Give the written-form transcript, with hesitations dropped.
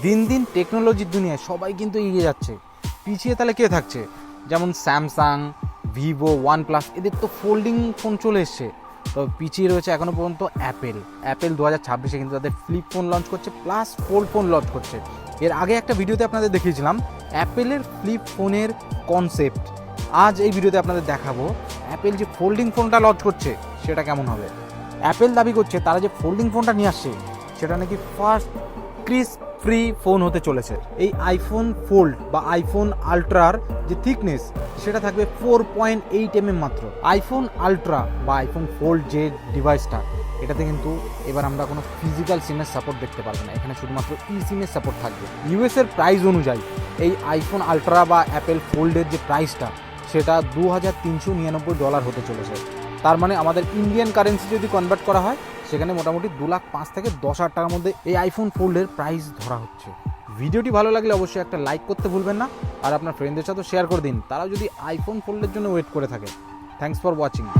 দিন দিন টেকনোলজির দুনিয়ায় সবাই কিন্তু এগিয়ে যাচ্ছে, পিছিয়ে তাহলে কে থাকছে? যেমন স্যামসাং, ভিভো, ওয়ানপ্লাস, এদের তো ফোল্ডিং ফোন চলে এসছে। তবে পিছিয়ে রয়েছে এখনও পর্যন্ত অ্যাপেল 2026-এ কিন্তু তাদের ফ্লিপ ফোন লঞ্চ করছে, প্লাস ফোল্ড ফোন লঞ্চ করছে। এর আগে একটা ভিডিওতে আপনাদের দেখিয়েছিলাম অ্যাপেলের ফ্লিপ ফোনের কনসেপ্ট। আজ এই ভিডিওতে আপনাদের দেখাবো অ্যাপেল যে ফোল্ডিং ফোনটা লঞ্চ করছে সেটা কেমন হবে। অ্যাপেল দাবি করছে তারা যে ফোল্ডিং ফোনটা নিয়ে আসছে সেটা নাকি ফার্স্ট ক্রিস্প ফ্রি ফোন হতে চলেছে। এই আইফোন ফোল্ড বা আইফোন আলট্রার যে থিকনেস সেটা থাকবে 4.8 mm মাত্র। আইফোন আলট্রা বা আইফোন ফোল্ড যে ডিভাইসটা, এটাতে কিন্তু এবার আমরা কোনো ফিজিক্যাল সিমের সাপোর্ট দেখতে পারবো না, এখানে শুধুমাত্র ই সিমের সাপোর্ট থাকবে। ইউএসের প্রাইস অনুযায়ী এই আইফোন আলট্রা বা অ্যাপেল ফোল্ডের যে প্রাইসটা সেটা $2,399 হতে চলেছে। তার মানে আমাদের ইন্ডিয়ান কারেন্সি যদি কনভার্ট করা হয় সেখানে মোটামুটি 2,05,000 থেকে 10,000 টাকার মধ্যে এই আইফোন ফোল্ডের প্রাইস ধরা হচ্ছে। ভিডিওটি ভালো লাগলে অবশ্যই একটা লাইক করতে ভুলবেন না, আর আপনার ফ্রেন্ডদের সাথে শেয়ার করে দিন, তারাও যদি আইফোন ফোল্ডের জন্য ওয়েট করে থাকে। Thanks for watching.